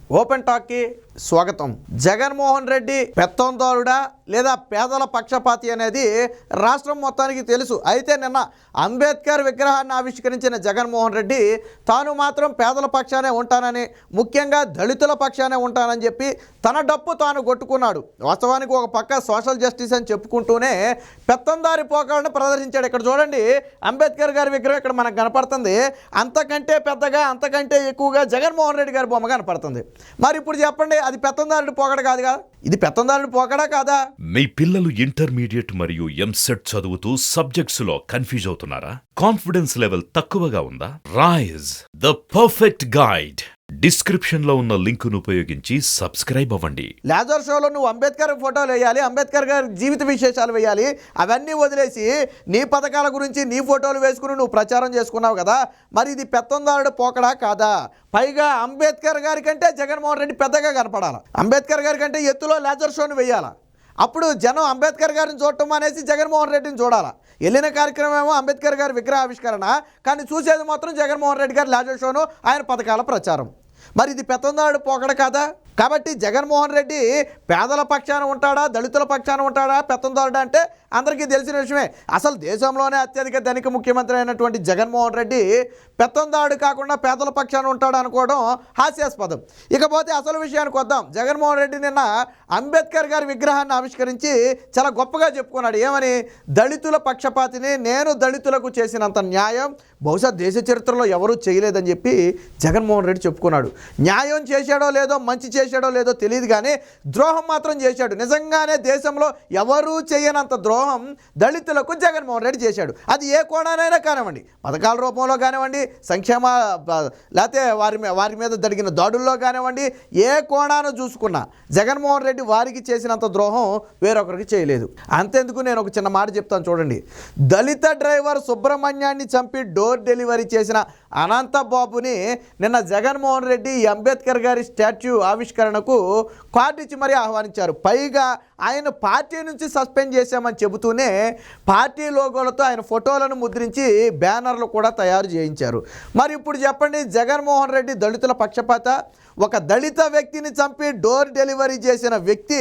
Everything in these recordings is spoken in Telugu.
ఓపెన్ టాక్కి స్వాగతం. జగన్మోహన్ రెడ్డి పెత్తందారుడా లేదా పేదల పక్షపాతి అనేది రాష్ట్రం మొత్తానికి తెలుసు. అయితే నిన్న అంబేద్కర్ విగ్రహాన్ని ఆవిష్కరించిన జగన్మోహన్ రెడ్డి తాను మాత్రం పేదల పక్షానే ఉంటానని, ముఖ్యంగా దళితుల పక్షానే ఉంటానని చెప్పి తన డప్పు తాను కొట్టుకున్నాడు. వాస్తవానికి ఒక పక్క సోషల్ జస్టిస్ అని చెప్పుకుంటూనే పెత్తందారి పోకడను ప్రదర్శించాడు. ఇక్కడ చూడండి, అంబేద్కర్ గారి విగ్రహం ఇక్కడ మనకు కనపడుతుంది. అంతకంటే పెద్దగా, అంతకంటే ఎక్కువగా జగన్మోహన్ రెడ్డి గారి బొమ్మ కనపడుతుంది. మరి ఇప్పుడు చెప్పండి, అది పెత్తందారుడి పోకడ కాదుగా? ఇది పెత్తందారుడి పోకడా కాదా? మీ పిల్లలు ఇంటర్మీడియట్ మరియు ఎంసెట్ చదువుతూ సబ్జెక్ట్స్ లో కన్ఫ్యూజ్ అవుతున్నారా? కాన్ఫిడెన్స్ లెవెల్ తక్కువగా ఉందా? Rise the perfect guide description లో ఉన్న లింకును ఉపయోగించి సబ్స్క్రైబ్ అవ్వండి. లేజర్ షోలో నువ్వు అంబేద్కర్ ఫోటోలు వేయాలి, అంబేద్కర్ గారి జీవిత విశేషాలు వేయాలి. అవన్నీ వదిలేసి నీ పథకాల గురించి నీ ఫోటోలు వేసుకుని నువ్వు ప్రచారం చేసుకున్నావు కదా. మరి ఇది పెత్తందారుడు పోకడా కాదా? పైగా అంబేద్కర్ గారి కంటే జగన్మోహన్ రెడ్డి పెద్దగా కనపడాలి. అంబేద్కర్ గారి కంటే ఎత్తులో లేజర్ షోను వేయాలి. అప్పుడు జనం అంబేద్కర్ గారిని చూడటం అనేసి జగన్మోహన్ రెడ్డిని చూడాలి. వెళ్ళిన కార్యక్రమం ఏమో అంబేద్కర్ గారి విగ్రహ ఆవిష్కరణ, కానీ చూసేది మాత్రం జగన్మోహన్ రెడ్డి గారి లేజర్ షోను, ఆయన పథకాల ప్రచారం. మరి ఇది పెత్తందారుడు పోకడ కాదా? కాబట్టి జగన్మోహన్ రెడ్డి పేదల పక్షాన ఉంటాడా, దళితుల పక్షాన ఉంటాడా, పెత్తందారుడా అంటే అందరికీ తెలిసిన విషయమే. అసలు దేశంలోనే అత్యధిక ధనిక ముఖ్యమంత్రి అయినటువంటి జగన్మోహన్ రెడ్డి పెత్తందారుడు కాకుండా పేదల పక్షాన ఉంటాడు అనుకోవడం హాస్యాస్పదం. ఇకపోతే అసలు విషయానికి వద్దాం. జగన్మోహన్ రెడ్డి నిన్న అంబేద్కర్ గారి విగ్రహాన్ని ఆవిష్కరించి చాలా గొప్పగా చెప్పుకున్నాడు. ఏమని? దళితుల పక్షపాతిని, నేను దళితులకు చేసినంత న్యాయం బహుశా దేశ చరిత్రలో ఎవరూ చేయలేదని చెప్పి జగన్మోహన్ రెడ్డి చెప్పుకున్నాడు. న్యాయం చేశాడో లేదో, మంచి చేశాడో లేదో తెలియదు, కానీ ద్రోహం మాత్రం చేశాడు. నిజంగానే దేశంలో ఎవరూ చేయనంత ద్రోహం దళితులకు జగన్మోహన్ రెడ్డి చేశాడు. అది ఏ కోణానైనా కానివ్వండి, పథకాల రూపంలో కానివ్వండి, సంక్షేమ లేకపోతే వారి మీద జరిగిన దాడుల్లో కానివ్వండి, ఏ కోణాను చూసుకున్నా జగన్మోహన్ రెడ్డి వారికి చేసినంత ద్రోహం వేరొకరికి చేయలేదు. అంతెందుకు, నేను ఒక చిన్న మాట చెప్తాను చూడండి. దళిత డ్రైవర్ సుబ్రహ్మణ్యాన్ని చంపి డోర్ డెలివరీ చేసిన అనంతబాబుని నిన్న జగన్మోహన్ రెడ్డి అంబేద్కర్ గారి స్టాచ్యూ ఆవిష్కరణకు కార్డు ఇచ్చి మరీ ఆహ్వానించారు. పైగా ఆయన పార్టీ నుంచి సస్పెండ్ చేశామని చెబుతూనే పార్టీ లోగోలతో ఆయన ఫోటోలను ముద్రించి బ్యానర్లు కూడా తయారు చేయించారు. మరి ఇప్పుడు చెప్పండి, జగన్మోహన్ రెడ్డి దళితుల పక్షపాత? ఒక దళిత వ్యక్తిని చంపి డోర్ డెలివరీ చేసిన వ్యక్తి,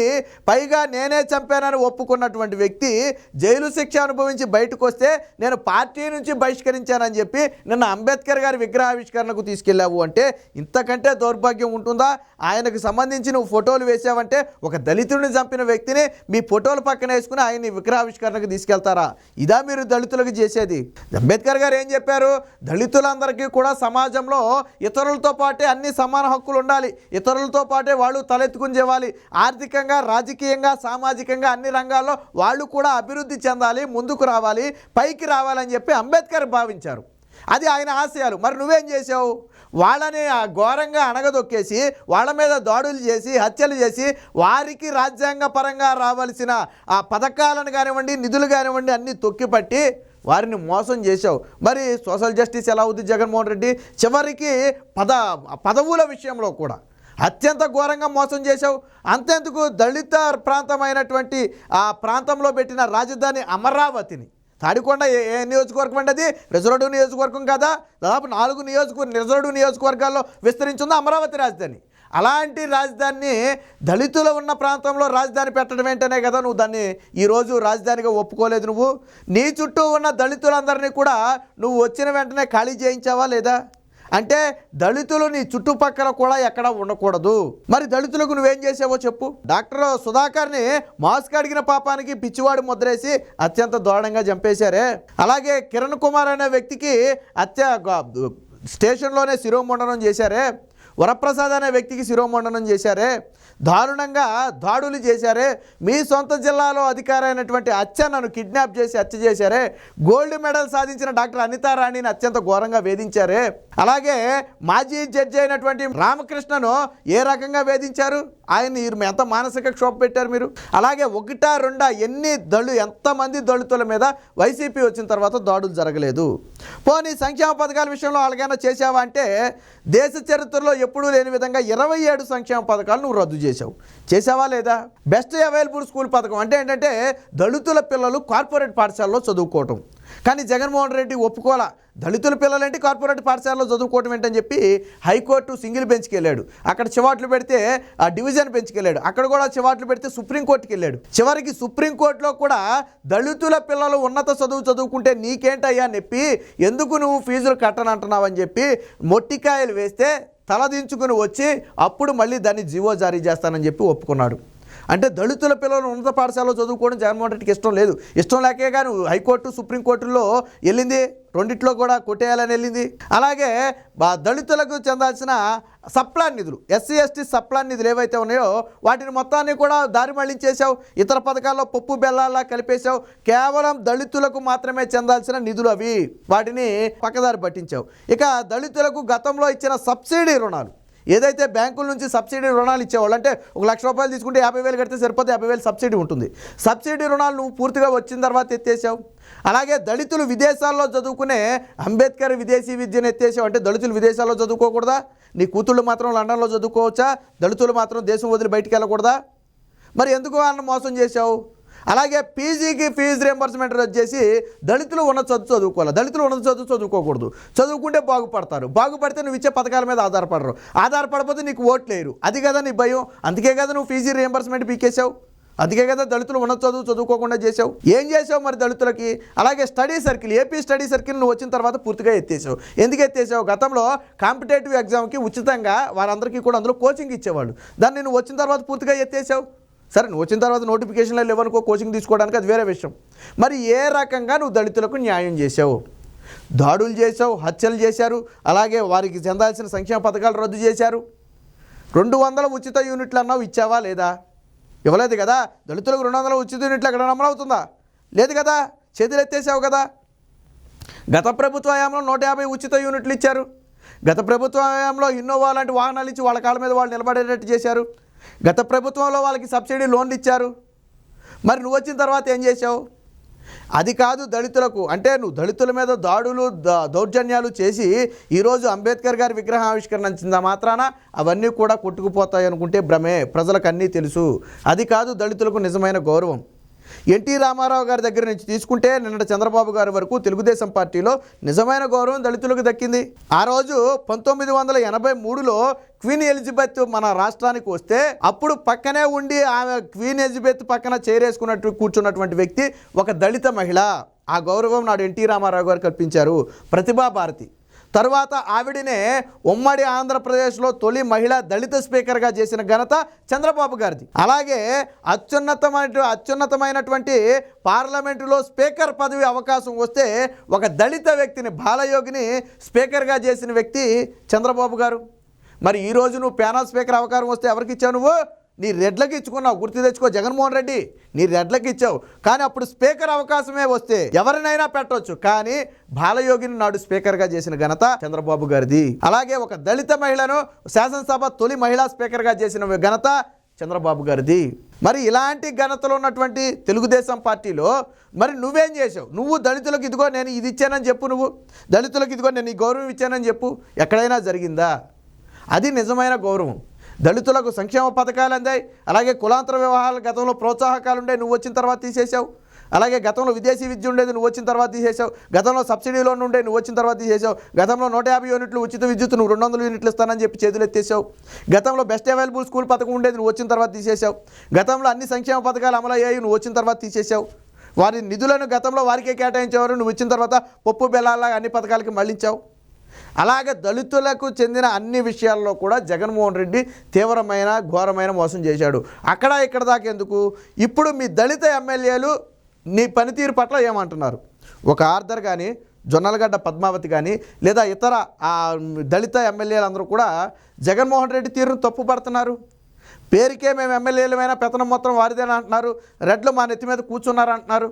పైగా నేనే చంపానని ఒప్పుకున్నటువంటి వ్యక్తి జైలు శిక్ష అనుభవించి బయటకు వస్తే నేను పార్టీ నుంచి బహిష్కరించానని చెప్పి నిన్న అంబేద్కర్ గారి విగ్రహావిష్కరణకు తీసుకెళ్ళావు అంటే ఇంతకంటే దౌర్భాగ్యం ఉంటుందా? ఆయనకు సంబంధించి నువ్వు ఫోటోలు వేసావంటే ఒక దళితుడిని చంపిన వ్యక్తిని మీ ఫోటోలు పక్కన వేసుకుని ఆయన్ని విగ్రహావిష్కరణకు తీసుకెళ్తారా? ఇదా మీరు దళితులకు చేసేది? అంబేద్కర్ గారు ఏం చెప్పారు? దళితులందరికీ కూడా సమాజంలో ఇతరులతో పాటే అన్ని సమాన హక్కులు ఉండాలి, ఇతరులతో పాటే వాళ్ళు తలెత్తుకుని చేవాలి, ఆర్థికంగా, రాజకీయంగా, సామాజికంగా అన్ని రంగాల్లో వాళ్ళు కూడా అభివృద్ధి చెందాలి, ముందుకు రావాలి, పైకి రావాలని చెప్పి అంబేద్కర్ భావించారు. అది ఆయన ఆశయాలు. మరి నువ్వేం చేసావు? వాళ్ళని ఘోరంగా అణగదొక్కేసి, వాళ్ళ మీద దాడులు చేసి, హత్యలు చేసి, వారికి రాజ్యాంగ పరంగా రావాల్సిన ఆ పథకాలను కానివ్వండి, నిధులు కానివ్వండి అన్నీ తొక్కిపట్టి వారిని మోసం చేశావు. మరి సోషల్ జస్టిస్ ఎలా అవుతుంది జగన్మోహన్ రెడ్డి? చివరికి పదవుల విషయంలో కూడా అత్యంత ఘోరంగా మోసం చేశావు. అంతెందుకు, దళిత ప్రాంతమైనటువంటి ఆ ప్రాంతంలో పెట్టిన రాజధాని అమరావతిని, తాడికొండ ఏ నియోజకవర్గం అండి? అది రిజర్వ్డ్ నియోజకవర్గం కదా. దాదాపు 4 రిజర్వ్డ్ నియోజకవర్గాల్లో విస్తరించింది అమరావతి రాజధాని. అలాంటి రాజధానిని దళితులు ఉన్న ప్రాంతంలో రాజధాని పెట్టడం ఏంటనే కదా నువ్వు దాన్ని ఈరోజు రాజధానిగా ఒప్పుకోలేదు. నువ్వు నీ చుట్టూ ఉన్న దళితులందరినీ కూడా నువ్వు వచ్చిన వెంటనే ఖాళీ చేయించావా లేదా? అంటే దళితులు నీ చుట్టుపక్కల కూడా ఎక్కడ ఉండకూడదు. మరి దళితులకు నువ్వేం చేసావో చెప్పు. డాక్టర్ సుధాకర్ని మాస్క్ అడిగిన పాపానికి పిచ్చివాడు ముద్రేసి అత్యంత దారుణంగా చంపేశారే. అలాగే కిరణ్ కుమార్ అనే వ్యక్తికి స్టేషన్లోనే శిరోముండనం చేశారే. వరప్రసాద్ అనే వ్యక్తికి శిరోముండనం చేశారే. దారుణంగా దాడులు చేశారే. మీ సొంత జిల్లాలో అధికారైనటువంటి అచ్చన్నను కిడ్నాప్ చేసి హత్య చేశారే. గోల్డ్ మెడల్ సాధించిన డాక్టర్ అనితారాణిని అత్యంత ఘోరంగా వేధించారే. అలాగే మాజీ జడ్జి అయినటువంటి రామకృష్ణను ఏ రకంగా వేధించారు? ఆయన్ని ఎంత మానసిక క్షోభ పెట్టారు మీరు? అలాగే 1-2 ఎంతమంది దళితుల మీద వైసీపీ వచ్చిన తర్వాత దాడులు జరగలేదు. పోనీ సంక్షేమ పథకాల విషయంలో అలాగైనా చేసావా అంటే దేశ చరిత్రలో ఎప్పుడూ లేని విధంగా 27 సంక్షేమ పథకాలు నువ్వు రద్దు చేసావా లేదా? బెస్ట్ అవైలబుల్ స్కూల్ పథకం అంటే ఏంటంటే దళితుల పిల్లలు కార్పొరేట్ పాఠశాలలో చదువుకోవటం. కానీ జగన్మోహన్ రెడ్డి ఒప్పుకోలా. దళితుల పిల్లలేంటి కార్పొరేట్ పాఠశాలలో చదువుకోవటం ఏంటని చెప్పి హైకోర్టు సింగిల్ బెంచ్కి వెళ్ళాడు. అక్కడ చివాట్లు పెడితే ఆ డివిజన్ బెంచ్కి వెళ్ళాడు. అక్కడ కూడా చివాట్లు పెడితే సుప్రీంకోర్టుకి వెళ్ళాడు. చివరికి సుప్రీంకోర్టులో కూడా దళితుల పిల్లలు ఉన్నత చదువు చదువుకుంటే నీకేంటయ్యా నొప్పి, ఎందుకు నువ్వు ఫీజులు కట్టనంటున్నావు అని చెప్పి మొట్టికాయలు వేస్తే తలదించుకుని వచ్చి అప్పుడు మళ్ళీ దాన్ని జీవో జారీ చేస్తానని చెప్పి ఒప్పుకున్నాడు. అంటే దళితుల పిల్లలు ఉన్నత పాఠశాలలో చదువుకోవడం జగన్మోహన్ రెడ్డికి ఇష్టం లేదు. ఇష్టం లేకే కానీ హైకోర్టు సుప్రీంకోర్టులో వెళ్ళింది, రెండిట్లో కూడా కొట్టేయాలని వెళ్ళింది. అలాగే దళితులకు చెందాల్సిన సప్లాన్ నిధులు, ఎస్సీ ఎస్టీ సప్లాన్ నిధులు ఏవైతే ఉన్నాయో వాటిని మొత్తాన్ని కూడా దారి మళ్లించేశావు. ఇతర పథకాల్లో పప్పు బెల్లాల్లా కలిపేశావు. కేవలం దళితులకు మాత్రమే చెందాల్సిన నిధులు అవి, వాటిని పక్కదారి పట్టించావు. ఇక దళితులకు గతంలో ఇచ్చిన సబ్సిడీ రుణాలు ఏదైతే బ్యాంకుల నుంచి సబ్సిడీ రుణాలు ఇచ్చేవాళ్ళు, అంటే 1 లక్ష రూపాయలు తీసుకుంటే 50,000 కడితే సరిపోతే 50,000 సబ్సిడీ ఉంటుంది. సబ్సిడీ రుణాలు నువ్వు పూర్తిగా వచ్చిన తర్వాత ఎత్తేసావు. అలాగే దళితులు విదేశాల్లో చదువుకునే అంబేద్కర్ విదేశీ విద్యను ఎత్తేసావు. అంటే దళితులు విదేశాల్లో చదువుకోకూడదా? నీ కూతుళ్ళు మాత్రం లండన్లో చదువుకోవచ్చా? దళితులు మాత్రం దేశం వదిలి బయటికి వెళ్ళకూడదా? మరి ఎందుకు వాళ్ళని మోసం చేశావు? అలాగే పీజీకి ఫీజు రియంబర్స్మెంట్ రద్దు చేసి దళితులు ఉన్నత చదువు చదువుకోవాలి, దళితులు ఉన్నత చదువు చదువుకోకూడదు. చదువుకుంటే బాగుపడతారు, బాగుపడితే నువ్వు ఇచ్చే పథకాల మీద ఆధారపడరు, ఆధారపడకపోతే నీకు ఓట్లేరు. అది కదా నీ భయం. అందుకే కదా నువ్వు ఫీజు రియంబర్స్మెంట్ పీకేసావు. అందుకే కదా దళితులు ఉన్నత చదువు చదువుకోకుండా చేసావు. ఏం చేసావు మరి దళితులకి? అలాగే study circle, AP study circle నువ్వు వచ్చిన తర్వాత పూర్తిగా ఎత్తేసావు. ఎందుకు ఎత్తేసావు? గతంలో కాంపిటేటివ్ ఎగ్జామ్కి ఉచితంగా వారందరికీ కూడా అందులో కోచింగ్ ఇచ్చేవాళ్ళు. దాన్ని నువ్వు వచ్చిన తర్వాత పూర్తిగా ఎత్తేసావు. సరే, నువ్వు వచ్చిన తర్వాత నోటిఫికేషన్లో లేవనుకో కోచింగ్ తీసుకోవడానికి, అది వేరే విషయం. మరి ఏ రకంగా నువ్వు దళితులకు న్యాయం చేసావు? దాడులు చేసావు, హత్యలు చేశారు, అలాగే వారికి చెందాల్సిన సంక్షేమ పథకాలు రద్దు చేశారు. 200 ఉచిత యూనిట్లు అన్నావు, ఇచ్చావా లేదా? ఇవ్వలేదు కదా. దళితులకు 200 ఉచిత యూనిట్లు ఎక్కడ అమలవుతుందా? లేదు కదా. చేతులు ఎత్తేసావు కదా. గత ప్రభుత్వ హయాంలో 150 ఉచిత యూనిట్లు ఇచ్చారు. గత ప్రభుత్వ హయాంలో ఇన్నోవా లాంటి వాహనాలు ఇచ్చి వాళ్ళ కాళ్ళ మీద వాళ్ళు నిలబడేటట్టు చేశారు. గత ప్రభుత్వంలో వాళ్ళకి సబ్సిడీ లోన్లు ఇచ్చారు. మరి నువ్వు వచ్చిన తర్వాత ఏం చేసావు? అది కాదు దళితులకు అంటే నువ్వు దళితుల మీద దాడులు దౌర్జన్యాలు చేసి ఈరోజు అంబేద్కర్ గారి విగ్రహ ఆవిష్కరణ అందిందా మాత్రాన అవన్నీ కూడా కొట్టుకుపోతాయి అనుకుంటే భ్రమే. ప్రజలకు అన్నీ తెలుసు. అది కాదు దళితులకు నిజమైన గౌరవం. ఎన్టీ రామారావు గారి దగ్గర నుంచి తీసుకుంటే నిన్నటి చంద్రబాబు గారి వరకు తెలుగుదేశం పార్టీలో నిజమైన గౌరవం దళితులకు దక్కింది. ఆ రోజు 1983లో క్వీన్ ఎలిజబెత్ మన రాష్ట్రానికి వస్తే అప్పుడు పక్కనే ఉండి ఆమె క్వీన్ ఎలిజబెత్ పక్కన చేరేసుకున్నట్టు కూర్చున్నటువంటి వ్యక్తి ఒక దళిత మహిళ. ఆ గౌరవం నాడు ఎన్టీ రామారావు గారు కల్పించారు. ప్రతిభా భారతి తర్వాత ఆవిడనే ఉమ్మడి ఆంధ్రప్రదేశ్లో తొలి మహిళా దళిత స్పీకర్గా చేసిన ఘనత చంద్రబాబు గారిది. అలాగే అత్యున్నతమైనటువంటి పార్లమెంటులో స్పీకర్ పదవి అవకాశం వస్తే ఒక దళిత వ్యక్తిని, బాలయోగిని స్పీకర్గా చేసిన వ్యక్తి చంద్రబాబు గారు. మరి ఈరోజు నువ్వు ప్యానల్ స్పీకర్ అవకాశం వస్తే ఎవరికి ఇచ్చావు? నువ్వు నీ రెడ్లకి ఇచ్చుకున్నావు. గుర్తు తెచ్చుకో, జగన్మోహన్ రెడ్డి నీ రెడ్లకి ఇచ్చావు. కానీ అప్పుడు స్పీకర్ అవకాశమే వస్తే ఎవరినైనా పెట్టవచ్చు, కానీ బాలయోగిని నాడు స్పీకర్గా చేసిన ఘనత చంద్రబాబు గారిది. అలాగే ఒక దళిత మహిళను శాసనసభ తొలి మహిళా స్పీకర్గా చేసిన ఘనత చంద్రబాబు గారిది. మరి ఇలాంటి ఘనతలు ఉన్నటువంటి తెలుగుదేశం పార్టీలో మరి నువ్వేం చేసావు? నువ్వు దళితులకు ఇదిగో నేను ఇది ఇచ్చానని చెప్పు, నువ్వు దళితులకు ఇదిగో నేను ఈ గౌరవం ఇచ్చానని చెప్పు. ఎక్కడైనా జరిగిందా? అది నిజమైన గౌరవం. దళితులకు సంక్షేమ పథకాలు అందాయి. అలాగే కులాంతర వివాహాలు గతంలో ప్రోత్సాహకాలు ఉండే, నువ్వు వచ్చిన తర్వాత తీసేసావు. అలాగే గతంలో విదేశీ విద్య ఉండేది, నువ్వు వచ్చిన తర్వాత తీసేసావు. గతంలో సబ్సిడీ లోన్ ఉండే, నువ్వు వచ్చిన తర్వాత తీసేసావు. గతంలో 150 యూనిట్లు ఉచిత విద్యుత్ నువ్వు 200 యూనిట్లు ఇస్తానని చెప్పి చేతులు ఎత్తేసావు. గతంలో బెస్ట్ అవైలబుల్ స్కూల్ పథకం ఉండేది, నువ్వు వచ్చిన తర్వాత తీసేసావు. గతంలో అన్ని సంక్షేమ పథకాలు అమలయ్యాయి, నువ్వు వచ్చిన తర్వాత తీసేసావు. వారి నిధులను గతంలో వారికే కేటాయించేవారు, నువ్వు వచ్చిన తర్వాత పప్పు బెల్లాలా అన్ని పథకాలకి మళ్లించావు. అలాగే దళితులకు చెందిన అన్ని విషయాల్లో కూడా జగన్మోహన్ రెడ్డి తీవ్రమైన ఘోరమైన మోసం చేశాడు. అక్కడ ఇక్కడ దాకా ఎందుకు, ఇప్పుడు మీ దళిత ఎమ్మెల్యేలు నీ పనితీరు పట్ల ఏమంటున్నారు? ఒక ఆర్థర్ కానీ, జొన్నలగడ్డ పద్మావతి కానీ, లేదా ఇతర దళిత ఎమ్మెల్యేలందరూ కూడా జగన్మోహన్ రెడ్డి తీరును తప్పు పడుతున్నారు. పేరుకే మేము ఎమ్మెల్యేలమైనా పెత్తనం మొత్తం వారిదేనా అంటున్నారు. రెడ్లు మా నెత్తి మీద కూర్చున్నారు అంటున్నారు.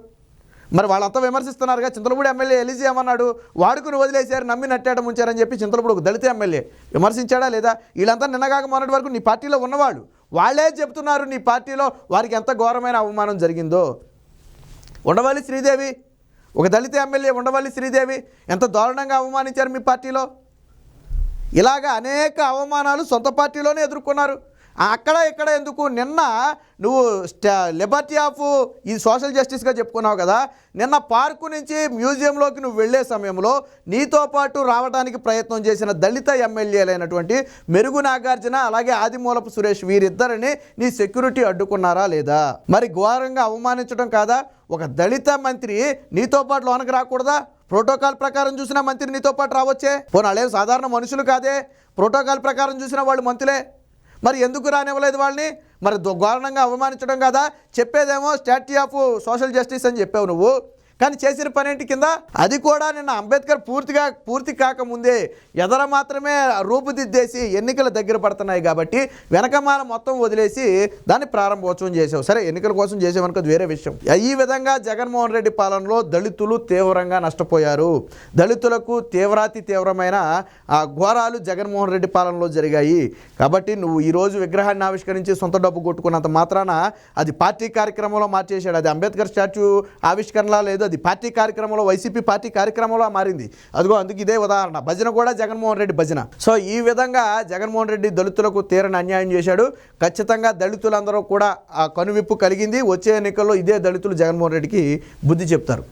మరి వాళ్ళంతా విమర్శిస్తున్నారుగా. చింతలపూడి ఎమ్మెల్యే ఎలిజీ ఏమన్నాడు? వాడుకుని వదిలేశారు, నమ్మి నట్టాడ ముంచారని చెప్పి చింతలపూడి ఒక దళిత ఎమ్మెల్యే విమర్శించాడా లేదా? వీళ్ళంతా నిన్నగాక మొన్నటి వరకు నీ పార్టీలో ఉన్నవాళ్ళు, వాళ్ళే చెప్తున్నారు నీ పార్టీలో వారికి ఎంత ఘోరమైన అవమానం జరిగిందో. ఉండవల్లి శ్రీదేవి, ఒక దళిత ఎమ్మెల్యే ఉండవల్లి శ్రీదేవి ఎంత దారుణంగా అవమానించారు మీ పార్టీలో. ఇలాగా అనేక అవమానాలు సొంత పార్టీలోనే ఎదుర్కొన్నారు. అక్కడ ఇక్కడ ఎందుకు? నిన్న నువ్వు లిబర్టీ ఆఫ్ ఈ సోషల్ జస్టిస్గా చెప్పుకున్నావు కదా, నిన్న పార్కు నుంచి మ్యూజియంలోకి నువ్వు వెళ్ళే సమయంలో నీతో పాటు రావడానికి ప్రయత్నం చేసిన దళిత ఎమ్మెల్యేలైనటువంటి మెరుగు నాగార్జున అలాగే ఆదిమూలపు సురేష్ వీరిద్దరిని నీ సెక్యూరిటీ అడ్డుకున్నారా లేదా? మరి ఘోరంగా అవమానించడం కాదా? ఒక దళిత మంత్రి నీతో పాటు లోనకి రాకూడదా? ప్రోటోకాల్ ప్రకారం చూసిన మంత్రి నీతో పాటు రావచ్చే. పోనీ వాళ్ళేం సాధారణ మనుషులు కాదే, ప్రోటోకాల్ ప్రకారం చూసిన వాళ్ళు మంత్రులే. మరి ఎందుకు రానివ్వలేదు వాళ్ళని? మరి ఘోరంగా అవమానించడం కదా. చెప్పేదేమో స్టాట్యూ ఆఫ్ సోషల్ జస్టిస్ అని చెప్పావు నువ్వు, కానీ చేసిన పనేంటి కింద? అది కూడా నిన్న అంబేద్కర్ పూర్తి కాకముందే ఎదర మాత్రమే రూపుదిద్దేసి ఎన్నికల దగ్గర పడుతున్నాయి కాబట్టి వెనకమాల మొత్తం వదిలేసి దాన్ని ప్రారంభోత్సవం చేసావు. సరే, ఎన్నికల కోసం చేసేవనుకో వేరే విషయం. ఈ విధంగా జగన్మోహన్ రెడ్డి పాలనలో దళితులు తీవ్రంగా నష్టపోయారు. దళితులకు తీవ్రమైన ఘోరాలు జగన్మోహన్ రెడ్డి పాలనలో జరిగాయి. కాబట్టి నువ్వు ఈరోజు విగ్రహాన్ని ఆవిష్కరించి సొంత డబ్బు కొట్టుకున్నంత మాత్రాన అది పార్టీ కార్యక్రమంలో మార్చేశాడు. అది అంబేద్కర్ స్టాచ్యూ ఆవిష్కరణలా లేదు, అది పార్టీ కార్యక్రమంలో వైసీపీ పార్టీ కార్యక్రమంలో మారింది. అదిగో అందుకు ఇదే ఉదాహరణ. భజన కూడా జగన్మోహన్ రెడ్డి భజన. సో ఈ విధంగా జగన్మోహన్ రెడ్డి దళితులకు తీరని అన్యాయం చేశాడు. ఖచ్చితంగా దళితులందరూ కూడా కనువిప్పు కలిగింది. వచ్చే ఎన్నికల్లో ఇదే దళితులు జగన్మోహన్ రెడ్డికి బుద్ధి చెప్తారు.